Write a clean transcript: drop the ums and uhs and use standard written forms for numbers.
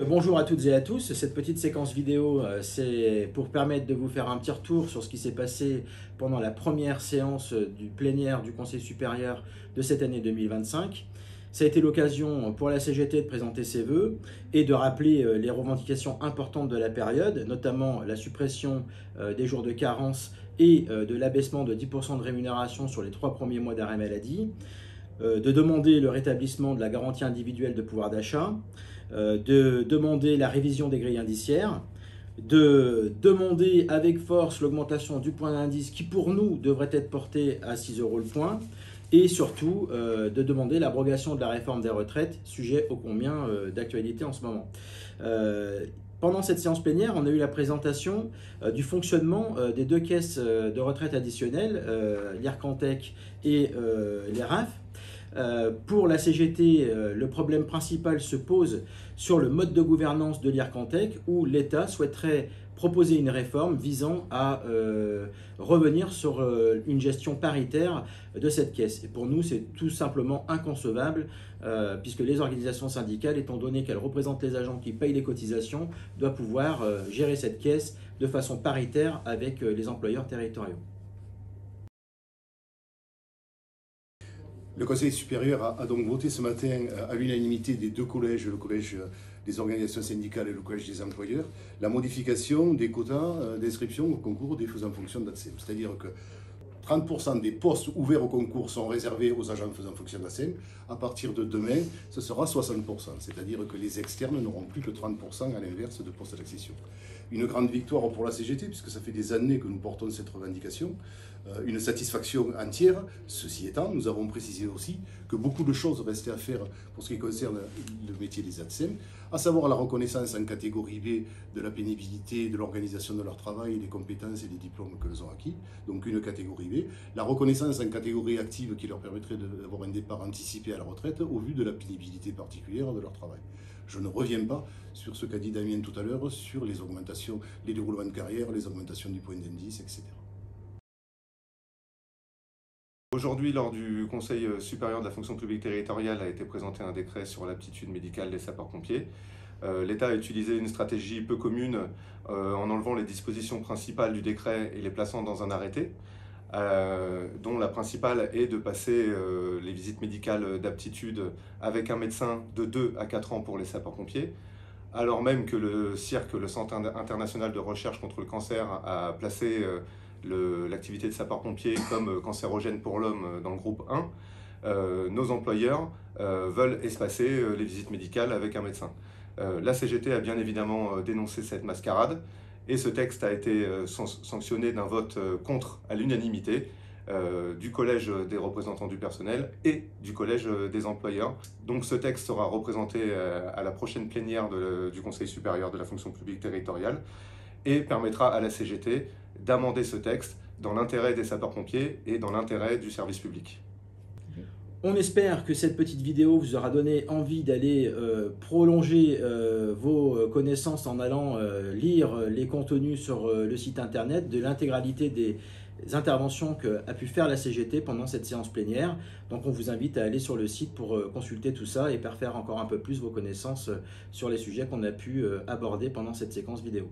Bonjour à toutes et à tous, cette petite séquence vidéo c'est pour permettre de vous faire un petit retour sur ce qui s'est passé pendant la première séance du plénière du Conseil supérieur de cette année 2025. Ça a été l'occasion pour la CGT de présenter ses vœux et de rappeler les revendications importantes de la période, notamment la suppression des jours de carence et de l'abaissement de 10% de rémunération sur les 3 premiers mois d'arrêt maladie, de demander le rétablissement de la garantie individuelle de pouvoir d'achat, de demander la révision des grilles indiciaires, de demander avec force l'augmentation du point d'indice qui pour nous devrait être porté à 6 € le point, et surtout de demander l'abrogation de la réforme des retraites, sujet ô combien d'actualité en ce moment. Pendant cette séance plénière, on a eu la présentation du fonctionnement des deux caisses de retraite additionnelles, l'IRCANTEC et l'ERAF. Pour la CGT, le problème principal se pose sur le mode de gouvernance de l'IRCANTEC, où l'État souhaiterait proposer une réforme visant à revenir sur une gestion paritaire de cette caisse. Et pour nous, c'est tout simplement inconcevable, puisque les organisations syndicales, étant donné qu'elles représentent les agents qui payent les cotisations, doivent pouvoir gérer cette caisse de façon paritaire avec les employeurs territoriaux. Le Conseil supérieur a donc voté ce matin à l'unanimité des deux collèges, le collège des organisations syndicales et le collège des employeurs, la modification des quotas d'inscription au concours des faisant fonction d'ATSEM. C'est-à-dire que 30% des postes ouverts au concours sont réservés aux agents faisant fonction d'ATSEM. À partir de demain, ce sera 60%. C'est-à-dire que les externes n'auront plus que 30% à l'inverse de postes d'accession. Une grande victoire pour la CGT, puisque ça fait des années que nous portons cette revendication. Une satisfaction entière. Ceci étant, nous avons précisé aussi que beaucoup de choses restaient à faire pour ce qui concerne le métier des ATSEM, à savoir la reconnaissance en catégorie B de la pénibilité, de l'organisation de leur travail, des compétences et des diplômes qu'elles ont acquis, donc une catégorie B, la reconnaissance en catégorie active qui leur permettrait d'avoir un départ anticipé à la retraite au vu de la pénibilité particulière de leur travail. Je ne reviens pas sur ce qu'a dit Damien tout à l'heure sur les augmentations, les déroulements de carrière, les augmentations du point d'indice, etc. Aujourd'hui, lors du Conseil supérieur de la fonction publique territoriale, a été présenté un décret sur l'aptitude médicale des sapeurs-pompiers. L'État a utilisé une stratégie peu commune en enlevant les dispositions principales du décret et les plaçant dans un arrêté, dont la principale est de passer les visites médicales d'aptitude avec un médecin de 2 à 4 ans pour les sapeurs-pompiers, alors même que le CIRC, le Centre international de recherche contre le cancer, a placé l'activité de sapeur-pompier comme cancérogène pour l'homme dans le groupe 1, nos employeurs veulent espacer les visites médicales avec un médecin. La CGT a bien évidemment dénoncé cette mascarade et ce texte a été sanctionné d'un vote contre à l'unanimité du collège des représentants du personnel et du collège des employeurs. Donc ce texte sera représenté à la prochaine plénière du Conseil supérieur de la fonction publique territoriale et permettra à la CGT d'amender ce texte dans l'intérêt des sapeurs-pompiers et dans l'intérêt du service public. On espère que cette petite vidéo vous aura donné envie d'aller prolonger vos connaissances en allant lire les contenus sur le site internet de l'intégralité des interventions qu'a pu faire la CGT pendant cette séance plénière. Donc on vous invite à aller sur le site pour consulter tout ça et parfaire encore un peu plus vos connaissances sur les sujets qu'on a pu aborder pendant cette séquence vidéo.